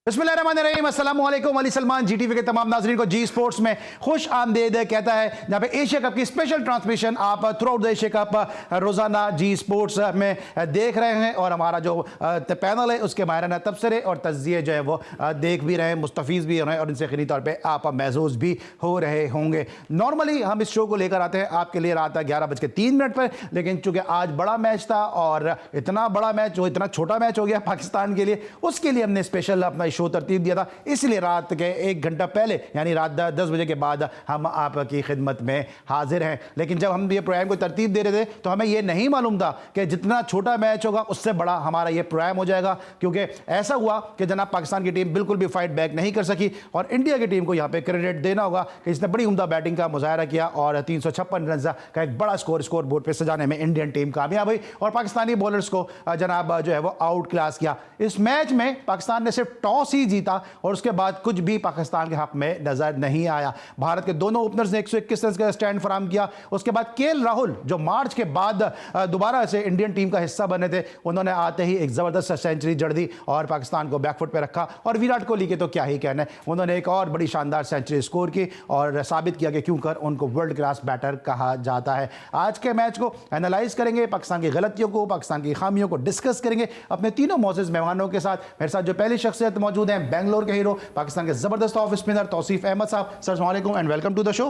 बिस्मिल्लाहिर्रहमानिर्रहीम, अस्सलाम वालेकुम। अली सलमान जीटीवी के तमाम नाज़रीन को जी स्पोर्ट्स में खुश आमदीद कहता है, जहाँ पे एशिया कप की स्पेशल ट्रांसमिशन आप through out the Asia cup रोज़ाना जी स्पोर्ट्स में देख रहे हैं और हमारा जो पैनल है उसके माहिराना तबसरे और तज्जिए जो है वो देख भी रहे हैं, मुस्तफ़ीज़ भी हो रहे हैं और इनसे खरीद तौर पर आप महसूस भी हो रहे होंगे। नॉर्मली हम इस शो को लेकर आते हैं आपके लिए रात 11:03 पर, लेकिन चूँकि आज बड़ा मैच था और इतना बड़ा मैच जो इतना छोटा मैच हो गया पाकिस्तान के लिए, उसके लिए हमने स्पेशल अपना शो तरतीब दिया था। इसलिए रात के 1 घंटा पहले यानी रात 10 बजे के बाद हम आपकी खिदमत में हाजिर हैं। लेकिन जब हम ये प्रोग्राम को तरतीब दे रहे थे तो हमें ये नहीं मालूम था कि जितना छोटा मैच होगा उससे बड़ा हमारा ये प्रोग्राम हो जाएगा, क्योंकि ऐसा हुआ कि जनाब पाकिस्तान की टीम बिल्कुल भी फाइट बैक नहीं कर सकी और इंडिया की टीम को यहाँ पे क्रेडिट देना होगा कि इसने बड़ी उम्दा बैटिंग का मुजाहरा किया और 356 रन का एक बड़ा स्कोर बोर्ड पर सजाने में इंडियन टीम कामयाब हुई और पाकिस्तानी बॉलर्स को जनाब जो है वो आउट क्लास किया। इस मैच में पाकिस्तान ने सिर्फ टॉस ही जीता और उसके बाद कुछ भी पाकिस्तान के हक में नजर नहीं आया। भारत के दोनों ओपनर्स ने 121 रन का स्टैंड फराम किया। उसके बाद केएल राहुल जो मार्च के बाद दोबारा से इंडियन टीम का हिस्सा बने थे, उन्होंने आते ही एक जबरदस्त सेंचुरी जड़ दी और पाकिस्तान को बैकफुट पे रखा। और विराट कोहली के तो क्या ही कहना है, उन्होंने एक और बड़ी शानदार सेंचुरी स्कोर की और साबित किया कि क्यों कर उनको वर्ल्ड क्लास बैटर कहा जाता है। आज के मैच को एनालाइज करेंगे, पाकिस्तान की गलतियों को, पाकिस्तान की खामियों को डिस्कस करेंगे अपने तीनों मौजूद मेहमानों के साथ। मेरे साथ जो पहली शख्सियत मौजूद है, बेंगलोर के हीरो, पाकिस्तान के जबरदस्त ऑफ स्पिनर तौसीफ अहमद साहब। सर अस्सलाम वालेकुम and welcome to the show.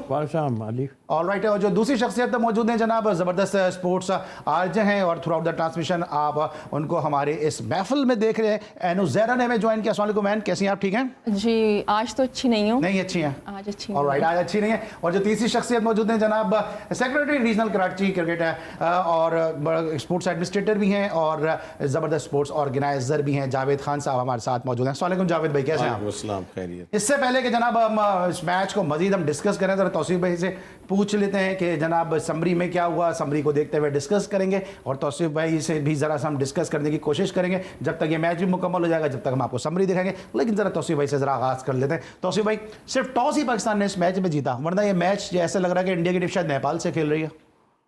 Alright, और जो दूसरी शख्सियत मौजूद हैं जनाब जबरदस्त स्पोर्ट्स आरजे हैं और थ्रू आउट द ट्रांसमिशन आप उनको हमारे इस महफिल में देख रहे हैं। एनु ज़हरा ने हमें ज्वाइन किया। अस्सलाम वालेकुम एन, कैसी हैं आप? ठीक हैं जी, आज तो अच्छी नहीं हूँ। नहीं अच्छी हैं आज अच्छी। ऑलराइट, आज अच्छी नहीं है। और जो तीसरी शख्सियत मौजूद हैं जनाब सेक्रेटरी रीजनल कराची क्रिकेट है और स्पोर्ट्स एडमिनिस्ट्रेटर भी हैं और जबरदस्त स्पोर्ट्स ऑर्गेनाइजर भी हैं, जावेद खान साहब हमारे साथ मौजूद हैं। अस्सलाम वालेकुम जावेद भाई, कैसे हैं आप? इससे पहले कि जनाब हम इस मैच को मजीद हम डिस्कस करें, जरा तौसीफ भाई से पूछ लेते हैं कि जनाब समरी में क्या हुआ, समरी को देखते हुए डिस्कस करेंगे और तौसीफ भाई से भी ज़रा सा हम डिस्कस करने की कोशिश करेंगे जब तक ये मैच भी मुकम्मल हो जाएगा, जब तक हम आपको समरी दिखाएंगे। लेकिन ज़रा तौसीफ भाई से ज़रा आगाज़ कर लेते हैं। तौसीफ भाई, सिर्फ टॉस ही पाकिस्तान ने इस मैच में जीता, वरना ये मैच ऐसा लग रहा है कि इंडिया की टीम शायद नेपाल से खेल रही है।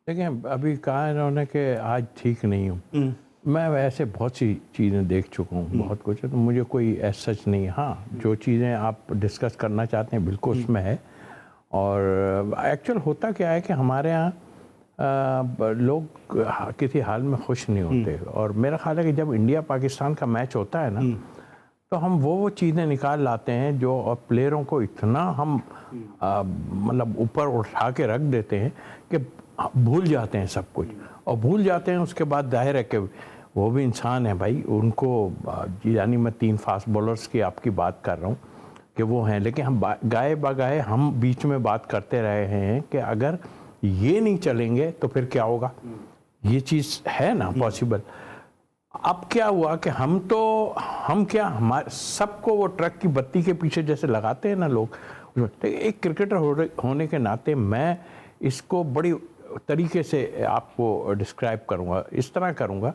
देखिए, अभी कहा इन्होंने कि आज ठीक नहीं हूँ। मैं वैसे बहुत सी चीज़ें देख चुका हूँ, बहुत कुछ है, तो मुझे कोई ऐसा सच नहीं। हाँ, जो चीज़ें आप डिस्कस करना चाहते हैं बिल्कुल उसमें है। और एक्चुअल होता क्या है कि हमारे यहाँ लोग किसी हाल में खुश नहीं होते और मेरा ख्याल है कि जब इंडिया पाकिस्तान का मैच होता है ना, तो हम वो चीज़ें निकाल लाते हैं जो और प्लेयरों को इतना हम मतलब ऊपर उठा के रख देते हैं कि भूल जाते हैं सब कुछ और भूल जाते हैं। उसके बाद जाहिर है कि वो भी इंसान है भाई, उनको यानी मैं 3 फास्ट बॉलर्स की आपकी बात कर रहा हूँ कि वो हैं, लेकिन हम गाए बगाए हम बीच में बात करते रहे हैं कि अगर ये नहीं चलेंगे तो फिर क्या होगा। ये चीज़ है ना पॉसिबल। अब क्या हुआ कि हम क्या हमारे सबको वो ट्रक की बत्ती के पीछे जैसे लगाते हैं ना लोग। एक क्रिकेटर होने के नाते मैं इसको बड़ी तरीके से आपको डिस्क्राइब करूँगा, इस तरह करूँगा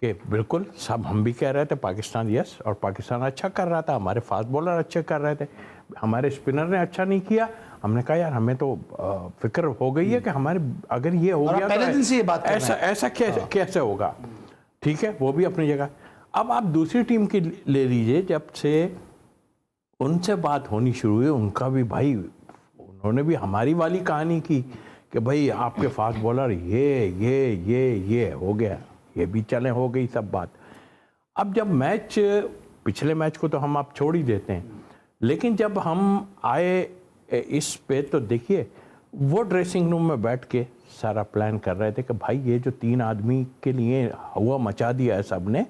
कि बिल्कुल सब हम भी कह रहे थे पाकिस्तान यस, और पाकिस्तान अच्छा कर रहा था, हमारे फास्ट बॉलर अच्छे कर रहे थे, हमारे स्पिनर ने अच्छा नहीं किया। हमने कहा यार हमें तो फिक्र हो गई है कि हमारे अगर ये हो गया तो ऐसा कैसे होगा। ठीक है, वो भी अपनी जगह। अब आप दूसरी टीम की ले लीजिए, जब से उनसे बात होनी शुरू हुई उनका भी भाई उन्होंने भी हमारी वाली कहानी की कि भाई आपके फास्ट बॉलर ये हो गया, ये भी चले हो गई सब बात। अब जब मैच पिछले मैच को तो हम आप छोड़ ही देते हैं, लेकिन जब हम आए इस पे तो देखिए वो ड्रेसिंग रूम में बैठ के सारा प्लान कर रहे थे कि भाई ये जो 3 आदमी के लिए हवा मचा दिया है सब ने,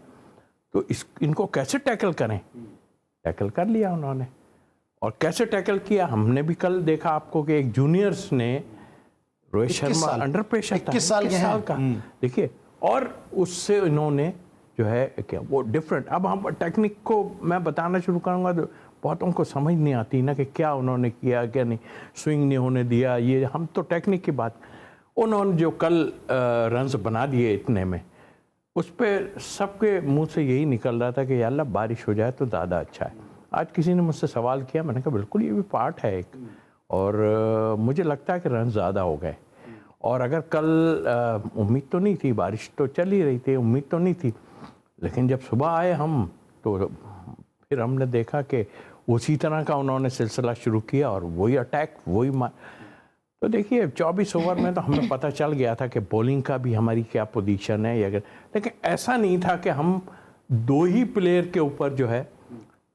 तो इनको कैसे टैकल करें। टैकल कर लिया उन्होंने, और कैसे टैकल किया हमने भी कल देखा आपको कि एक जूनियर्स ने रोहित शर्मा अंडर प्रेशर 21 साल का देखिए, और उससे इन्होंने जो है क्या वो डिफरेंट। अब हम टेक्निक को मैं बताना शुरू करूँगा तो बहुतों को समझ नहीं आती ना कि क्या उन्होंने किया क्या नहीं, स्विंग नहीं होने दिया, ये हम तो टेक्निक की बात। उन्होंने जो कल रन्स बना दिए इतने में, उस पर सबके मुंह से यही निकल रहा था कि यार बारिश हो जाए तो ज़्यादा अच्छा है। आज किसी ने मुझसे सवाल किया, मैंने कहा बिल्कुल ये भी पार्ट है एक, और मुझे लगता है कि रन ज़्यादा हो गए। और अगर कल उम्मीद तो नहीं थी, बारिश तो चल ही रही थी, उम्मीद तो नहीं थी, लेकिन जब सुबह आए हम तो फिर हमने देखा कि उसी तरह का उन्होंने सिलसिला शुरू किया और वही अटैक वही मार। तो देखिए 24 ओवर में तो हमें पता चल गया था कि बॉलिंग का भी हमारी क्या पोजीशन है, लेकिन ऐसा नहीं था कि हम 2 ही प्लेयर के ऊपर जो है,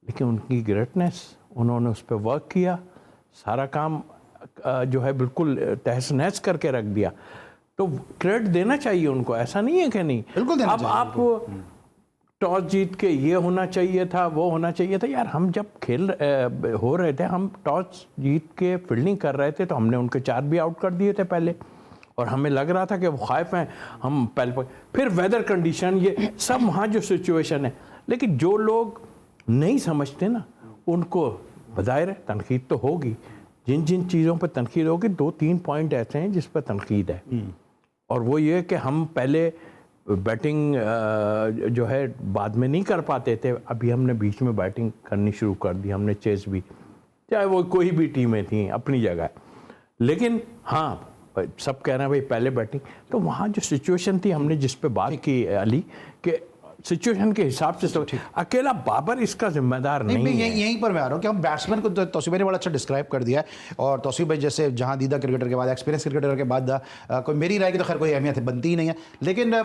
लेकिन उनकी ग्रेटनेस, उन्होंने उस पर वर्क किया, सारा काम जो है बिल्कुल तहस नहस करके रख दिया। तो क्रेडिट देना चाहिए उनको, ऐसा नहीं है कि नहीं। बिल्कुल देना अब चाहिए, आप टॉस जीत के ये होना चाहिए था, वो होना चाहिए था। यार हम जब खेल हो रहे थे, हम टॉस जीत के फील्डिंग कर रहे थे तो हमने उनके 4 भी आउट कर दिए थे पहले, और हमें लग रहा था कि वो खौफ हैं हम पहले। फिर वेदर कंडीशन, ये सब वहाँ जो सिचुएशन है, लेकिन जो लोग नहीं समझते ना, उनको बज़ाहिर है तनकीद तो होगी। जिन जिन चीज़ों पर तनकीद होगी, 2-3 पॉइंट ऐसे हैं जिस पर तनकीद है, और वो ये कि हम पहले बैटिंग जो है बाद में नहीं कर पाते थे, अभी हमने बीच में बैटिंग करनी शुरू कर दी, हमने चेस भी, चाहे वो कोई भी टीमें थी अपनी जगह। लेकिन हाँ, सब कह रहे हैं भाई पहले बैटिंग, तो वहाँ जो सिचुएशन थी, हमने जिस पे बात की अली, कि सिचुएशन के हिसाब से तो अकेला बाबर इसका जिम्मेदार नहीं है। यहीं पर मैं आ रहा हूँ कि हम बैट्समैन को, तौसीफ भाई ने बड़ा अच्छा डिस्क्राइब कर दिया है, और तौसीफ भाई जैसे जहाँ दीदा क्रिकेटर के बाद, एक्सपीरियंस क्रिकेटर के बाद कोई मेरी राय की तो खैर कोई अहमियत बनती ही नहीं है, लेकिन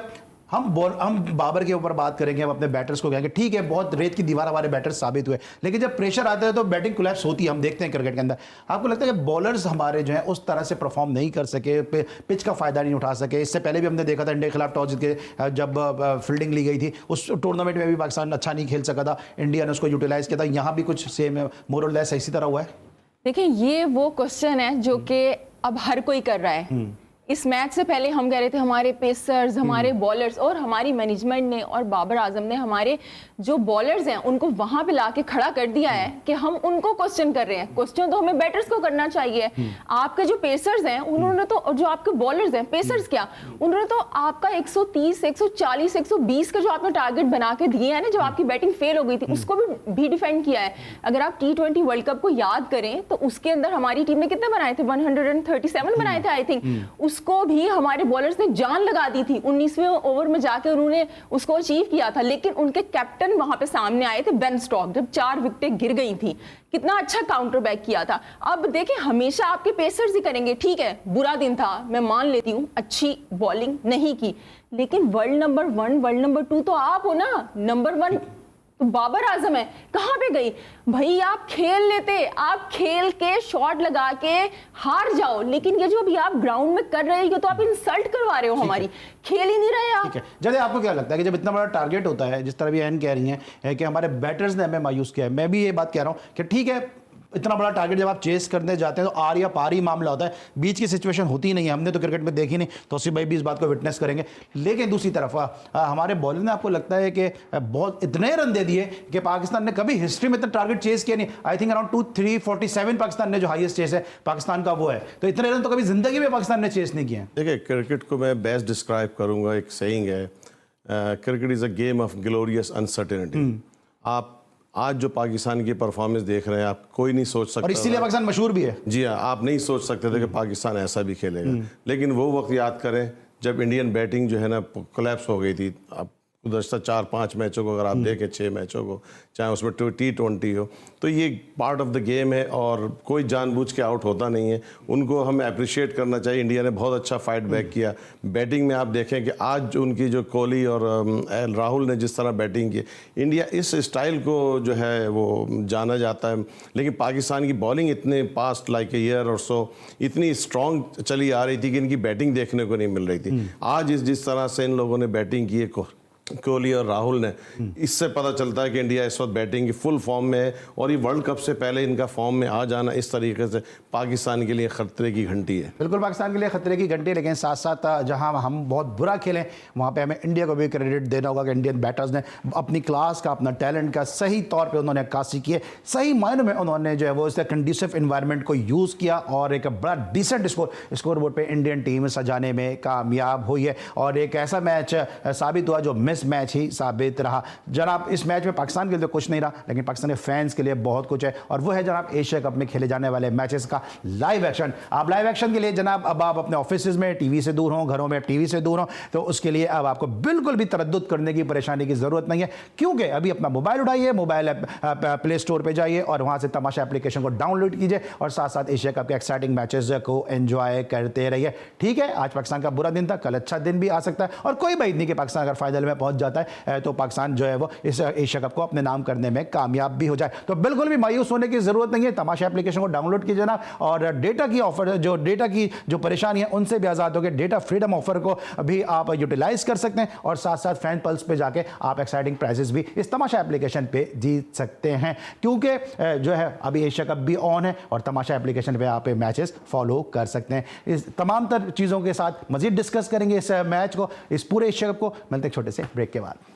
हम बाबर के ऊपर बात करेंगे, हम अपने बैटर्स को कहेंगे ठीक है बहुत रेत की दीवार हमारे बैटर्स साबित हुए, लेकिन जब प्रेशर आता है तो बैटिंग कोलैप्स होती है, हम देखते हैं क्रिकेट के अंदर। आपको लगता है कि बॉलर्स हमारे जो हैं उस तरह से परफॉर्म नहीं कर सके, पिच का फायदा नहीं उठा सके? इससे पहले भी हमने देखा था इंडिया के खिलाफ टॉस जीत के जब फील्डिंग ली गई थी, उस टूर्नामेंट में भी पाकिस्तान अच्छा नहीं खेल सका था, इंडिया ने उसको यूटिलाइज किया था। यहाँ भी कुछ सेम मोर और लेस इसी तरह हुआ है? देखिए, ये वो क्वेश्चन है जो कि अब हर कोई कर रहा है। इस मैच से पहले हम कह रहे थे हमारे पेसर्स, हमारे बॉलर्स और हमारी मैनेजमेंट ने और बाबर आजम ने हमारे जो बॉलर्स हैं उनको वहां पे लाके खड़ा कर दिया है कि हम उनको क्वेश्चन कर रहे हैं। क्वेश्चन तो हमें बैटर्स को करना चाहिए। आपके जो पेसर्स हैं उन्होंने तो, और जो आपके बॉलर्स हैं, पेसर्स क्या, उन्होंने तो आपका 130, 140, 120 का जो आपने टारगेट बना के दिए हैं ना, जब आपकी बैटिंग फेल हो गई थी, उसको भी डिफेंड किया है। अगर आप T20 वर्ल्ड कप को याद करें तो उसके अंदर हमारी टीम ने कितने बनाए थे? 137 बनाए थे आई थिंक। उसको भी हमारे बॉलर्स ने जान लगा दी थी, 19वें ओवर में जाके उन्होंने उसको अचीव किया था। लेकिन उनके कैप्टन वहां पे सामने आए थे, बेन स्टोक्स, जब 4 विकेटें गिर गई थी, कितना अच्छा काउंटर बैक किया था। अब देखिए, हमेशा आपके पेसर्स ही करेंगे। ठीक है, बुरा दिन था, मैं मान लेती हूँ, अच्छी बॉलिंग नहीं की, लेकिन वर्ल्ड नंबर 1, वर्ल्ड नंबर 2 तो आप हो ना। नंबर 1 तो बाबर आजम है, कहां पे गई भाई? आप खेल लेते, आप खेल के शॉट लगा के हार जाओ, लेकिन ये जो अभी आप ग्राउंड में कर रहे हो तो आप इंसल्ट करवा रहे हो हमारी, खेल ही नहीं रहे आप। जल्दी, आपको क्या लगता है कि जब इतना बड़ा टारगेट होता है, जिस तरह भी एन कह रही हैं कि हमारे बैटर्स ने हमें मायूस किया है, मैं भी ये बात कह रहा हूं कि ठीक है, इतना बड़ा टारगेट जब आप चेस करने जाते हैं तो आर या पार ही मामला होता है, बीच की सिचुएशन होती नहीं है। हमने तो क्रिकेट में देखी नहीं, तौसीफ भाई भी इस बात को विटनेस करेंगे। लेकिन दूसरी तरफ हमारे बॉलर ने, आपको लगता है कि बहुत इतने रन दे दिए कि पाकिस्तान ने कभी हिस्ट्री में इतना टारगेट चेस किया नहीं? आई थिंक अराउंड 347 पाकिस्तान ने जो हाईएस्ट चेस है पाकिस्तान का वो है, तो इतने रन तो कभी जिंदगी में पाकिस्तान ने चेस नहीं किए। देखिए, क्रिकेट को मैं बेस्ट डिस्क्राइब करूंगा, एक सेइंग है, cricket is a game of glorious uncertainty. आप आज जो पाकिस्तान की परफॉर्मेंस देख रहे हैं, आप कोई नहीं सोच सकता, और इसीलिए पाकिस्तान मशहूर भी है। जी हाँ, आप नहीं सोच सकते थे कि पाकिस्तान ऐसा भी खेलेगा। लेकिन वो वक्त याद करें जब इंडियन बैटिंग जो है ना कोलैप्स हो गई थी। आप गुज़श्ता 4-5 मैचों को अगर आप देखें, 6 मैचों को, चाहे उसमें T20 हो, तो ये पार्ट ऑफ द गेम है और कोई जानबूझ के आउट होता नहीं है। उनको हमें अप्रिशिएट करना चाहिए। इंडिया ने बहुत अच्छा फाइट बैक किया। बैटिंग में आप देखें कि आज जो उनकी जो कोहली और राहुल ने जिस तरह बैटिंग की, इंडिया इस स्टाइल को जो है वो जाना जाता है। लेकिन पाकिस्तान की बॉलिंग इतने पास्ट लाइक ए ईयर और सो इतनी स्ट्रॉन्ग चली आ रही थी कि इनकी बैटिंग देखने को नहीं मिल रही थी। आज जिस तरह से इन लोगों ने बैटिंग की है, कोहली और राहुल ने, इससे पता चलता है कि इंडिया इस वक्त बैटिंग की फुल फॉर्म में है। और ये वर्ल्ड कप से पहले इनका फॉर्म में आ जाना इस तरीके से पाकिस्तान के लिए खतरे की घंटी है। बिल्कुल पाकिस्तान के लिए खतरे की घंटी, लेकिन साथ साथ जहां हम बहुत बुरा खेलें वहां पे हमें इंडिया को भी क्रेडिट देना होगा कि इंडियन बैटर्स ने अपनी क्लास का, अपना टैलेंट का सही तौर पर उन्होंने अक्कासी की है। सही मायनों में उन्होंने जो है वो इसका कंडीसिव इन्वायरमेंट को यूज़ किया और एक बड़ा डिसेंट स्कोर बोर्ड पर इंडियन टीम सजाने में कामयाब हुई है। और एक ऐसा मैच साबित हुआ जो मिस मिसमैच ही साबित रहा। जनाब इस मैच में पाकिस्तान के लिए तो कुछ नहीं रहा, लेकिन पाकिस्तानी फैंस के लिए बहुत कुछ है, और वो है जनाब एशिया कप में खेले जाने वाले मैचेस का लाइव एक्शन। आप लाइव एक्शन के लिए जनाब अब आप अपने ऑफिस में टीवी से दूर हों, घरों में टीवी से दूर हों, तो उसके लिए अब आपको बिल्कुल भी तरद्दुद करने की परेशानी की जरूरत नहीं है, क्योंकि अभी अपना मोबाइल उठाइए, मोबाइल प्ले स्टोर पे जाइए और वहां से तमाशा एप्लीकेशन को डाउनलोड कीजिए और साथ साथ एशिया कप के एक्साइटिंग मैचेस को एंजॉय करते रहिए। ठीक है, आज पाकिस्तान का बुरा दिन था, कल अच्छा दिन भी आ सकता है, और कोई बात नहीं कि पाकिस्तान अगर फाइनल में पहुंच जाता है तो पाकिस्तान जो है वो इस एशिया कप को अपने नाम करने में कामयाब भी हो जाए। तो बिल्कुल भी मायूस होने की जरूरत नहीं है, तमाशा एप्लीकेशन को डाउनलोड कीजिए ना, और डेटा की ऑफर डेटा की जो परेशानी है उनसे भी आजाद हो गए। डेटा फ्रीडम ऑफर को भी आप यूटिलाइज कर सकते हैं, और साथ साथ फैन पल्स पे जाके आप एक्साइटिंग प्राइजेस भी इस तमाशा एप्लीकेशन पे जीत सकते हैं, क्योंकि जो है अभी एशिया कप भी ऑन है और तमाशा एप्लीकेशन पे आप मैचेस फॉलो कर सकते हैं। इस तमाम चीज़ों के साथ मजीद डिस्कस करेंगे इस मैच को, इस पूरे एशिया कप को। मिलते हैं छोटे से ब्रेक के बाद।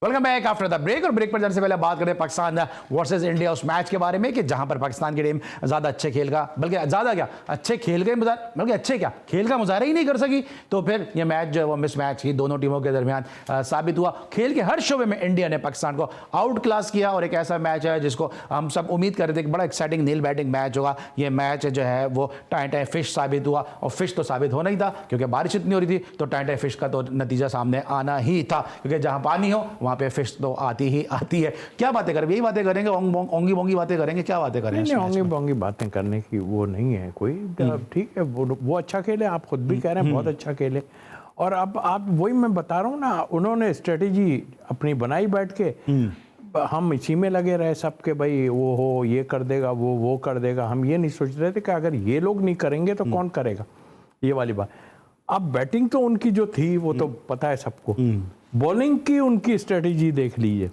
Welcome back after the break. और ब्रेक पर जाने से पहले बात करें पाकिस्तान वर्सेस इंडिया उस मैच के बारे में कि जहां पर पाकिस्तान की टीम ज़्यादा अच्छे खेल का, बल्कि ज़्यादा क्या अच्छे खेल के बल्कि अच्छे क्या खेल का मुजाहरा ही नहीं कर सकी, तो फिर यह मैच जो है वो मिस मैच ही दोनों टीमों के दरमियान साबित हुआ। खेल के हर शोबे में इंडिया ने पाकिस्तान को आउट क्लास किया, और एक ऐसा मैच है जिसको हम सब उम्मीद कर रहे थे कि बड़ा एक्साइटिंग नील बैटिंग मैच होगा। यह मैच जो है वो टाई टाई फिश साबित हुआ, और फिश तो साबित होना ही था क्योंकि बारिश इतनी हो रही थी, तो टाई टाई फिश का तो नतीजा सामने आना ही था, क्योंकि जहां पानी हो वहां पे फिश तो आती ही आती है। क्या बातें करेंगे, यही बातें करेंगे, ओंगी बोंगी बातें करेंगे, क्या बातें करेंगे? नहीं, ओंगी बोंगी बातें करने की वो नहीं है कोई। ठीक है, वो अच्छा खेले, आप खुद भी कह रहे हैं बहुत अच्छा खेले, और अब आप वही मैं बता रहा हूँ ना, उन्होंने स्ट्रेटेजी अपनी बनाई बैठ के, हम इसी में लगे रहे सब के भाई वो हो ये कर देगा, वो कर देगा। हम ये नहीं सोच रहे थे कि अगर ये लोग नहीं करेंगे तो कौन करेगा, ये वाली बात। अब बैटिंग तो उनकी जो थी वो तो पता है सबको, बॉलिंग की उनकी स्ट्रेटेजी देख लीजिए,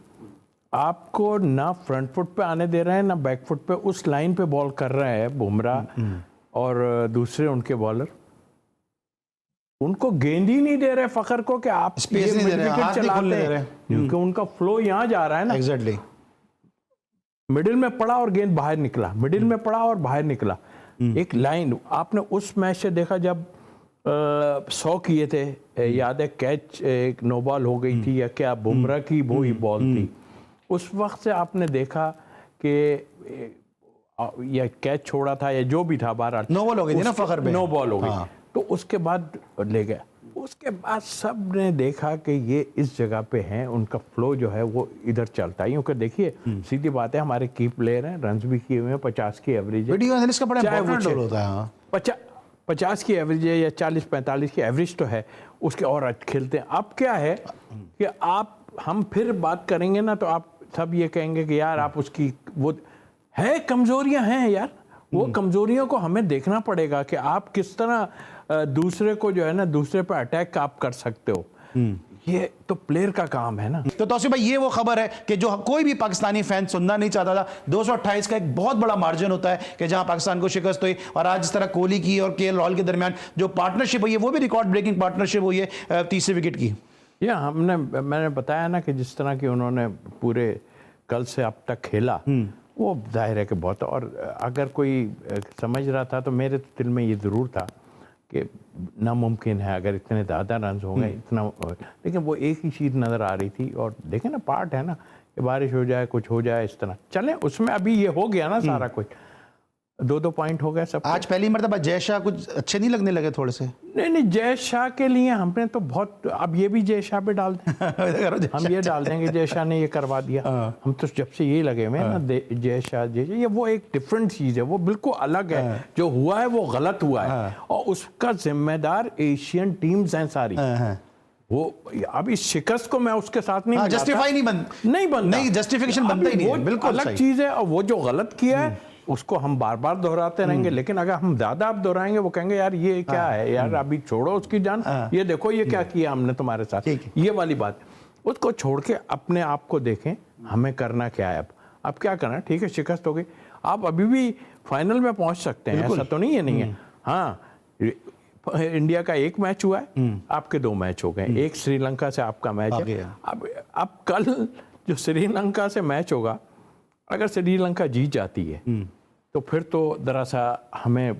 आपको ना फ्रंट फुट पे आने दे रहे हैं ना बैक फुट पे, उस लाइन पे बॉल कर रहे हैं बुमराह और दूसरे उनके बॉलर, उनको गेंद ही नहीं दे रहे फखर को कि आप स्पेस नहीं दे रहे, हाथ नहीं खोलने दे रहे, क्योंकि उनका फ्लो यहाँ जा रहा है ना। एग्जैक्टली, मिडिल में पड़ा और गेंद बाहर निकला, मिडिल में पड़ा और बाहर निकला, एक लाइन। आपने उस मैच से देखा जब 100 किए थे, याद है कैच एक नो बॉल हो गई थी या क्या, बुमराह की वो ही बॉल थी, उस वक्त से आपने देखा कि या कैच छोड़ा था या जो भी था, बहरहाल नो बॉल हो गई थी ना फखर पे, नो बॉल हो गई। हाँ। तो उसके बाद ले गया, उसके बाद सब ने देखा कि ये इस जगह पे हैं, उनका फ्लो जो है वो इधर चलता है, क्योंकि देखिए सीधी बात है, हमारे की प्लेयर हैं, रन्स भी किए हुए हैं, 50 की एवरेज है, वीडियो एनालिस्ट का बड़ा चाहे वो इंपॉर्टेंट रोल होता है। 50 की एवरेज है या 40-45 की एवरेज तो है, उसके और खेलते हैं। अब क्या है कि हम फिर बात करेंगे ना तो आप सब ये कहेंगे कि यार आप उसकी वो है, कमजोरियां हैं यार, वो कमजोरियों को हमें देखना पड़ेगा कि आप किस तरह दूसरे को जो है ना, दूसरे पर अटैक आप कर सकते हो, ये तो प्लेयर का काम है ना। तो तौसीफ भाई, ये वो खबर है कि जो कोई भी पाकिस्तानी फैन सुनना नहीं चाहता था। 228 का एक बहुत बड़ा मार्जिन होता है कि जहां पाकिस्तान को शिकस्त हुई, और आज इस तरह कोहली की और केएल राहुल के दरमियान जो पार्टनरशिप हुई है वो भी रिकॉर्ड ब्रेकिंग पार्टनरशिप हुई है 30 विकेट की। या मैंने बताया ना कि जिस तरह की उन्होंने पूरे कल से अब तक खेला, वो जाहिर है कि बहुत, और अगर कोई समझ रहा था तो मेरे दिल में ये ज़रूर था कि नामुमकिन है अगर इतने ज़्यादा रन हो गए इतना, लेकिन वो एक ही चीज़ नज़र आ रही थी। और देखें ना, पार्ट है ना कि बारिश हो जाए, कुछ हो जाए, इस तरह चलें, उसमें अभी ये हो गया ना सारा कुछ, 2-2 पॉइंट हो गए सब। आज पहली मरतबा जय शाह कुछ अच्छे नहीं लगने लगे थोड़े से? नहीं, जय शाह के लिए हमने तो बहुत, अब ये भी जय शाह पे डाल दें हम ये डाल देंगे जय शाह ने ये करवा दिया। हम तो जब से ये लगे हुए ना जय शाह ये वो एक डिफरेंट चीज़ है, वो बिल्कुल अलग है। जो हुआ है वो गलत हुआ है, और उसका जिम्मेदार एशियन टीम्स हैं सारी। वो अब इस शिकस्त को मैं उसके साथ नहीं जस्टिफाई नहीं जस्टिफिकेशन बनता ही नहीं है, बिल्कुल अलग चीज़ है। और वो जो गलत किया है उसको हम बार बार दोहराते रहेंगे, लेकिन अगर हम ज्यादा आप दोहराएंगे वो कहेंगे यार ये क्या है यार, अभी छोड़ो उसकी जान, ये देखो ये क्या किया हमने तुम्हारे साथ, ये वाली बात। उसको छोड़ के अपने आप को देखें, हमें करना क्या है। अब क्या करना, ठीक है शिकस्त हो गई, आप अभी भी फाइनल में पहुंच सकते हैं, ऐसा तो नहीं है नहीं है। हाँ, इंडिया का एक मैच हुआ है, आपके 2 मैच हो गए, एक श्रीलंका से आपका मैच है। अब कल जो श्रीलंका से मैच होगा, अगर श्रीलंका जीत जाती है तो फिर तो दरअसल हमें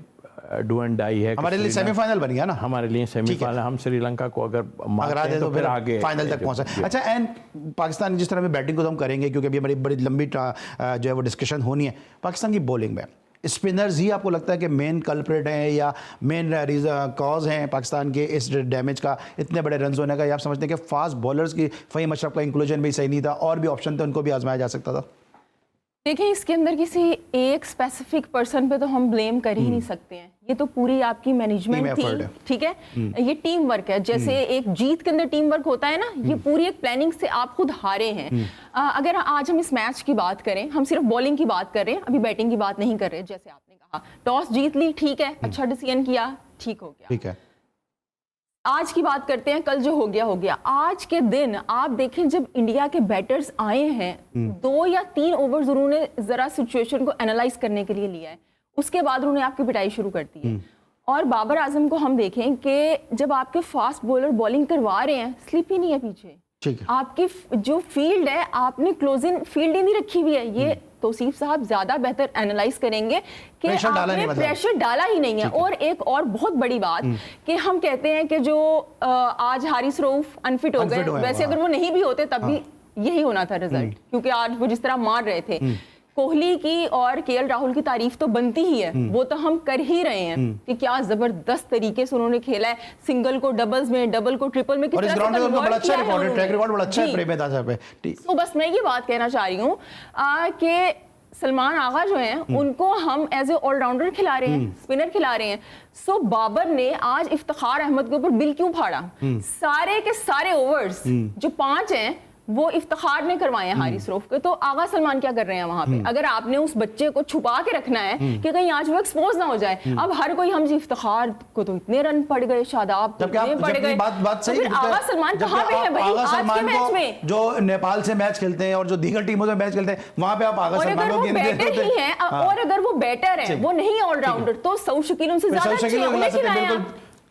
डू एंड डाई है। हमारे लिए सेमीफाइनल बन गया ना, हमारे लिए सेमीफाइनल, हम श्रीलंका को अगर मारते हैं तो फिर आगे फाइनल तक पहुंचा। अच्छा, एंड पाकिस्तान जिस तरह में बैटिंग को तो हम करेंगे, क्योंकि अभी हमारी बड़ी लंबी जो है वो डिस्कशन होनी है। पाकिस्तान की बॉलिंग में स्पिनर्स ही आपको लगता है कि मेन कल्प्रिट हैं या मेन कॉज हैं पाकिस्तान के इस डैमेज का, इतने बड़े रन होने का? या आप समझते हैं कि फास्ट बॉलर्स की फ़हीम अशरफ का इंक्लूजन भी सही नहीं था, और भी ऑप्शन थे, उनको भी आजमाया जा सकता था? देखिए, इसके अंदर किसी एक स्पेसिफिक पर्सन पे तो हम ब्लेम कर ही नहीं सकते हैं। ये तो पूरी आपकी मैनेजमेंट थी, ठीक है, ये टीम वर्क है। जैसे एक जीत के अंदर टीम वर्क होता है ना, ये पूरी एक प्लानिंग से आप खुद हारे हैं। अगर आज हम इस मैच की बात करें, हम सिर्फ बॉलिंग की बात कर रहे हैं, अभी बैटिंग की बात नहीं कर रहे। जैसे आपने कहा, टॉस जीत ली, ठीक है, अच्छा डिसीजन किया, ठीक हो गया, ठीक है। आज की बात करते हैं, कल जो हो गया हो गया। आज के दिन आप देखें, जब इंडिया के बैटर्स आए हैं, 2 या 3 ओवर्स उन्होंने जरा सिचुएशन को एनालाइज करने के लिए लिया है, उसके बाद उन्होंने आपकी पिटाई शुरू कर दी है। और बाबर आजम को हम देखें कि जब आपके फास्ट बॉलर बॉलिंग करवा रहे हैं, स्लिप ही नहीं है पीछे, ठीक है। आपकी जो फील्ड है, आपने क्लोजिंग फील्ड ही नहीं रखी हुई है। ये तौसीफ साहब ज्यादा बेहतर एनालाइज करेंगे कि आपने प्रेशर डाला ही नहीं है। और एक और बहुत बड़ी बात कि हम कहते हैं कि जो आज हारिस रऊफ अनफिट हो गए, वैसे अगर वो नहीं भी होते तब भी यही होना था रिजल्ट, क्योंकि आज वो जिस तरह मार रहे थे। कोहली की और केएल राहुल की तारीफ तो बनती ही है, वो तो हम कर ही रहे हैं कि क्या जबरदस्त तरीके से उन्होंने खेला है, सिंगल को डबल्स में, डबल को ट्रिपल में, किस तरह से कन्वर्ट किया है, ट्रैक रिकॉर्ड बड़ा अच्छा है प्रेमदास पे। तो बस मैं ये बात कहना चाह रही हूँ कि सलमान आगा जो हैं, उनको हम एज ए ऑलराउंडर खिला रहे हैं, स्पिनर खिला रहे हैं। सो बाबर ने आज इफ्तिखार अहमद के ऊपर बिल क्यों फाड़ा? सारे के सारे ओवर्स जो 5 हैं वो इफ्तिखार ने करवाए हैं हारिस रऊफ के। तो आगा सलमान क्या कर रहे हैं वहां पे? अगर आपने उस बच्चे को छुपा के रखना है कि कहीं आज वो एक्सपोज ना हो जाए। अब हर कोई हम जी इफ्तिखार को तो इतने रन पड़ गए, शादाब को इतने पड़ गए, बात सही है। आगा सलमान कहां पे है भाई आज के मैच में? जो नेपाल से मैच खेलते हैं और जो दीगर टीमों से मैच खेलते हैं, वहां पे आप आगा सलमान को गिनते हैं। और अगर वो बैटर है, वो नहीं ऑलराउंडर, तो सऊद शकील उनसे ज्यादा अच्छे हैं।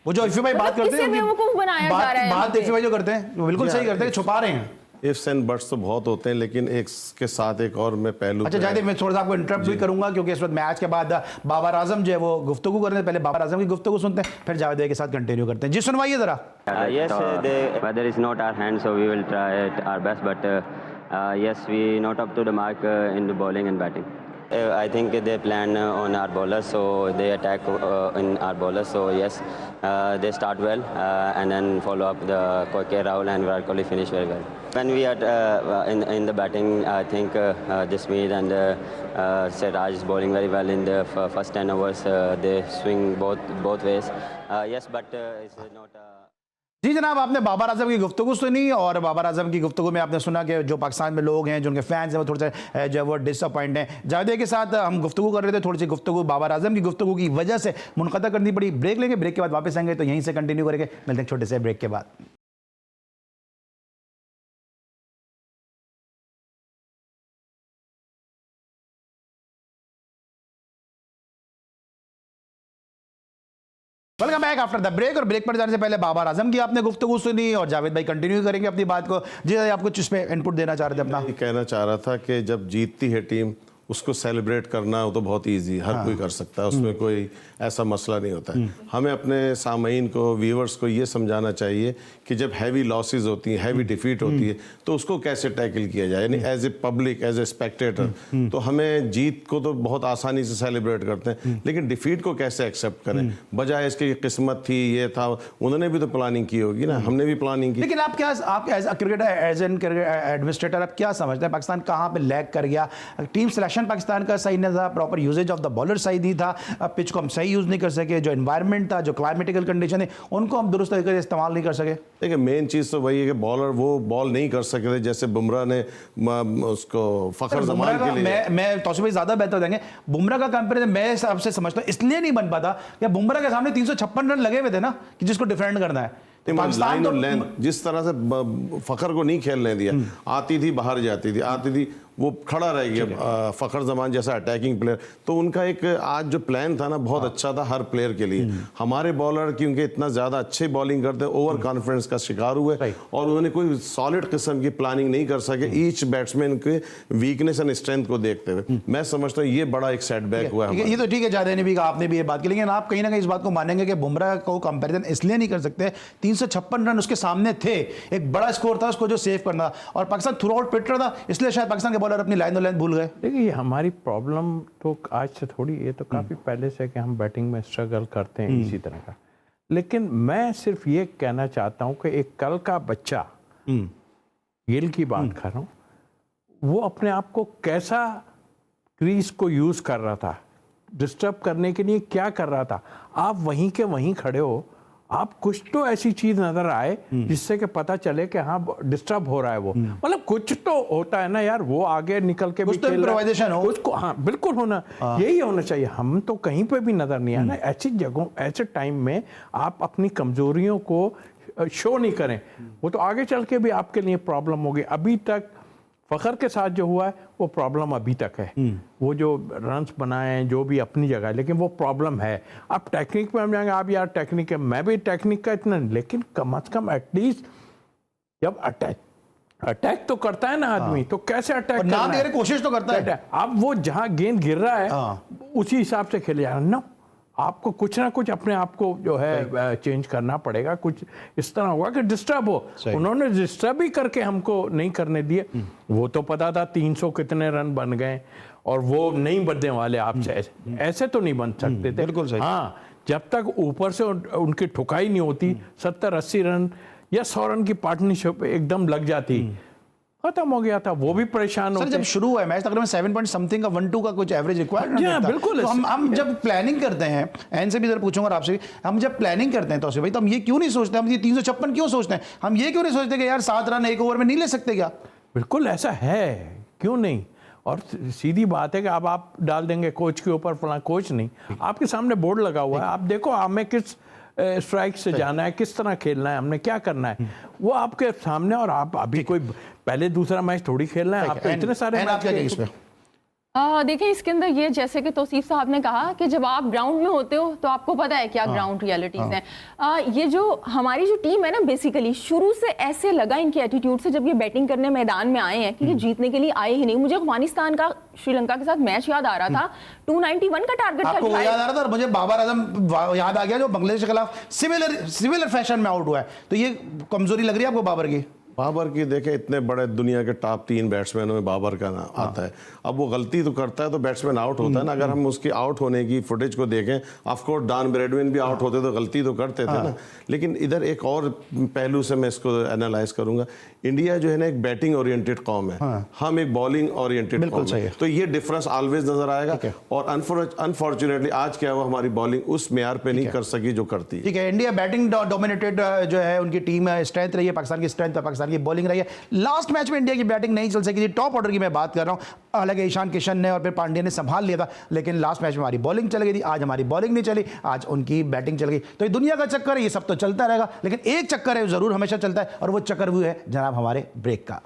वो जो इफ़ी भाई बात करते हैं, बेवकूफ बनाया जा रहा है, बात इफ़ी भाई जो करते हैं वो बिल्कुल सही करते हैं, छुपा रहे हैं। इफ्स एंड बट्स तो बहुत होते हैं, लेकिन एक के साथ एक और मैं पहलू। अच्छा जाहिद, मैं थोड़ा सा आपको इंटरप्ट भी करूंगा, क्योंकि इस वक्त मैच के बाद बाबर आजम जो है वो गुफ्तगू कर रहे हैं। पहले बाबर आजम की गुफ्तगू सुनते हैं, फिर जावेद के साथ कंटिन्यू करते हैं। जी सुनवाइए जरा। Yes, the weather is not our hand, so we will try it our best. But yes, we not up to the mark in the bowling and batting. I think they plan on our bowlers, so they attack in our bowlers. So yes, they start well and then follow up the KL Rahul and Virat Kohli finish very well. When we are in the batting, I think Jasmeet and Siraj is bowling very well in the first 10 overs. They swing both ways. Yes, but it's not. जी जनाब, आपने बाबर आजम की गुफ्तगू सुनी, और बाबर आजम की गुफ्तगू में आपने सुना कि जो पाकिस्तान में लोग हैं, जो उनके फैंस हैं, वो थोड़े से जो है वो डिसअपॉइंट हैं। जावेद के साथ हम गुफ्तगू कर रहे थे, थोड़ी सी गुफ्तगू बाबर आजम की गुफ्तगू की वजह से मुनक़ता करनी पड़ी। ब्रेक लेंगे, ब्रेक के बाद वापस आएंगे, तो यहीं से कंटिन्यू करेंगे। मिलते हैं छोटे से ब्रेक के बाद। Welcome back after the break. और ब्रेक पर जाने से पहले बाबर आजम की आपने गुफ्तगू सुनी, और जावेद भाई कंटिन्यू करेंगे अपनी बात को। जी आप कुछ इसमें इनपुट देना चाह रहे थे अपना? कहना चाह रहा था कि जब जीतती है टीम, उसको सेलिब्रेट करना वो तो बहुत इजी, हर कोई कर सकता है, उसमें कोई ऐसा मसला नहीं होता है। हमें अपने सामईन को, व्यूअर्स को ये समझाना चाहिए कि जब हैवी लॉसेस होती हैं, हैवी डिफीट होती है, तो उसको कैसे टैकल किया जाए। यानी as a public, as a spectator, तो हमें जीत को तो बहुत आसानी से सेलिब्रेट करते हैं, लेकिन डिफीट को कैसे एक्सेप्ट करें? बजाय इसके किस्मत थी, ये था, उन्होंने भी तो प्लानिंग की होगी ना, हमने भी प्लानिंग की। लेकिन आप क्या, आप as cricketer, as an administrator, आप क्या समझते हैं पाकिस्तान कहाँ पे लैग कर गया? टीम सिलेक्शन पाकिस्तान का सही नहीं था, proper usage of the bowler सही नहीं था, पिच को हम सही यूज नहीं कर सके, जो एनवायरनमेंट था, जो क्लाइमेटिकल कंडीशन है, उनको हम दुरुस्त तरीके से इस्तेमाल नहीं कर सके। देखिए मेन चीज़ तो वही है कि बॉलर वो बॉल नहीं कर सके थे, जैसे बुमराह ने उसको फखर जमान के लिए। मैं तौसीफ भाई ज़्यादा बेहतर देंगे। बुमराह का कंपेरिजन मैं आपसे समझता हूँ इसलिए नहीं बन पाता कि बुमराह के सामने 356 रन लगे हुए थे ना, कि जिसको डिफेंड करना है। पाकिस्तान तो जिस तरह से फखर को नहीं खेलने दिया, आती थी बाहर जाती थी, आती थी, वो खड़ा रह गया, फ़खर जमान जैसा अटैकिंग प्लेयर। तो उनका एक आज जो प्लान था ना बहुत अच्छा था हर प्लेयर के लिए। हमारे बॉलर क्योंकि इतना ज़्यादा अच्छे बॉलिंग करते ओवर कॉन्फिडेंस का शिकार हुए और उन्होंने कोई सॉलिड किस्म की प्लानिंग नहीं कर सके ईच बैट्समैन के वीकनेस एंड स्ट्रेंथ को देखते हुए। मैं समझता हूँ ये बड़ा एक सेटबैक हुआ है। ये तो ठीक है, जायद ने भी कहा, आपने भी ये बात की, लेकिन आप कहीं ना कहीं इस बात को मानेंगे कि बुमराह को कंपैरिजन इसलिए नहीं कर सकते, 356 रन उसके सामने थे, एक बड़ा स्कोर था, उसको जो सेव करना था, और पाकिस्तान थ्रू आउट पिट रहा था, इसलिए शायद पाकिस्तान के बॉलर अपनी लाइन लेंथ भूल गए। देखिए ये हमारी प्रॉब्लम तो आज से थोड़ी, ये तो काफ़ी पहले से कि हम बैटिंग में स्ट्रगल करते हैं इसी तरह का। लेकिन मैं सिर्फ ये कहना चाहता हूँ कि एक कल का बच्चा, गिल की बात कर रहा हूँ, वो अपने आप को कैसा क्रीज को यूज़ कर रहा था, डिस्टर्ब करने के लिए क्या कर रहा था। आप वहीं के वहीं खड़े हो, आप कुछ तो ऐसी चीज नजर आए जिससे कि पता चले कि हाँ डिस्टर्ब हो रहा है वो, मतलब कुछ तो होता है ना यार, वो आगे निकल के भी कुछ तो इम्प्रोवाइजेशन हो, उसको हाँ बिल्कुल होना, यही होना चाहिए। हम तो कहीं पे भी नजर नहीं आना। ऐसी जगहों, ऐसे टाइम में आप अपनी कमजोरियों को शो नहीं करें, वो तो आगे चल के भी आपके लिए प्रॉब्लम होगी। अभी तक फ़खर के साथ जो हुआ है वो प्रॉब्लम अभी तक है, वो जो रन्स बनाए हैं जो भी अपनी जगह है, लेकिन वो प्रॉब्लम है। अब टेक्निक में हम जाएंगे, आप यार टेक्निक है, मैं भी टेक्निक का इतना, लेकिन कम अज कम एटलीस्ट जब अटैक तो करता है ना आदमी, तो कैसे अटैक ना मेरे कोशिश तो करता है। अब वो जहां गेंद गिर रहा है उसी हिसाब से खेले जा रहा है ना, आपको कुछ ना कुछ अपने आप को जो है चेंज करना पड़ेगा। कुछ इस तरह होगा कि डिस्टर्ब हो, उन्होंने डिस्टर्ब ही करके हमको नहीं करने दिए। वो तो पता था 300 कितने रन बन गए और वो नहीं बनने वाले आपसे, ऐसे तो नहीं बन सकते थे। बिल्कुल सही। हाँ, जब तक ऊपर से उनकी ठुकाई नहीं होती, 70-80 रन या 100 रन की पार्टनरशिप एकदम लग जाती, खत्म हो गया था, वो भी परेशान होते। जब शुरू हुआ मैच तकरीबन 7 पॉइंट समथिंग का 1-2 का कुछ एवरेज रिक्वायर्ड था। बिल्कुल। तो हम जब प्लानिंग करते हैं, एन से भी जरा पूछूंगा आपसे, हम जब प्लानिंग करते हैं तो भाई तो हम ये क्यों नहीं सोचते, हम ये 356 क्यों सोचते हैं, हम ये क्यों नहीं सोचते कि यार 7 रन एक ओवर में नहीं ले सकते क्या? बिल्कुल ऐसा है, क्यों नहीं। और सीधी बात है कि अब आप डाल देंगे कोच के ऊपर, फला कोच नहीं, आपके सामने बोर्ड लगा हुआ है, आप देखो हमें किस स्ट्राइक से जाना है, किस तरह खेलना है, हमने क्या करना है, वो आपके सामने। और आप अभी कोई पहले दूसरा मैच थोड़ी खेलना है, आपको इतने सारे मैच। देखिए इसके अंदर ये, जैसे कि तौसीफ साहब ने कहा कि जब आप ग्राउंड में होते हो तो आपको पता है क्या ग्राउंड रियलिटीज हैं। ये जो हमारी जो टीम है ना, बेसिकली शुरू से ऐसे लगा इनके एटीट्यूड से, जब ये बैटिंग करने मैदान में आए हैं, कि ये जीतने के लिए आए ही नहीं। मुझे अफगानिस्तान का श्रीलंका के साथ मैच याद आ रहा था, 291 का टारगेट आपको वो याद आ रहा था, और मुझे बाबर आजम याद आ गया जो बांग्लादेश के खिलाफ सिमिलर फैशन में आउट हुआ है। तो ये कमजोरी लग रही है आपको बाबर की? बाबर की देखे, इतने बड़े दुनिया के टॉप 3 बैट्समैनों में बाबर का नाम आता है। अब वो गलती तो करता है तो बैट्समैन आउट होता है ना। अगर हम उसकी आउट होने की फुटेज को देखें, ऑफ कोर्स डॉन ब्रैडमैन भी आउट होते तो गलती तो करते थे ना। लेकिन इधर एक और पहलू से मैं इसको एनालाइज करूंगा। इंडिया जो है ना एक बैटिंग ओरिएंटेड कौम है, हम एक बॉलिंग ओरिएंटेड कौम है, तो ये डिफरेंस ऑलवेज नजर आएगा। और अनफॉर्चुनेटली आज क्या हुआ, हमारी बॉलिंग उस मेयार पे नहीं कर सकी जो करती है। ठीक है, इंडिया बैटिंग डोमिनेटेड जो है उनकी टीम स्ट्रेंथ रही है, पाकिस्तान की स्ट्रेंथ है, पाकिस्तान की बॉलिंग रही है। लास्ट मैच में इंडिया की बैटिंग नहीं चल सकी थी, टॉप ऑर्डर की मैं बात कर रहा हूं, हालांकि ईशान किशन ने और फिर पांड्या ने संभाल लिया था, लेकिन लास्ट मैच में हमारी बॉलिंग चल गई थी। आज हमारी बॉलिंग नहीं चली, आज उनकी बैटिंग चल गई। तो ये दुनिया का चक्कर है, ये सब तो चलता रहेगा, लेकिन एक चक्कर है जरूर हमेशा चलता है, और वो चक्कर वो है जनाब हमारे ब्रेक का।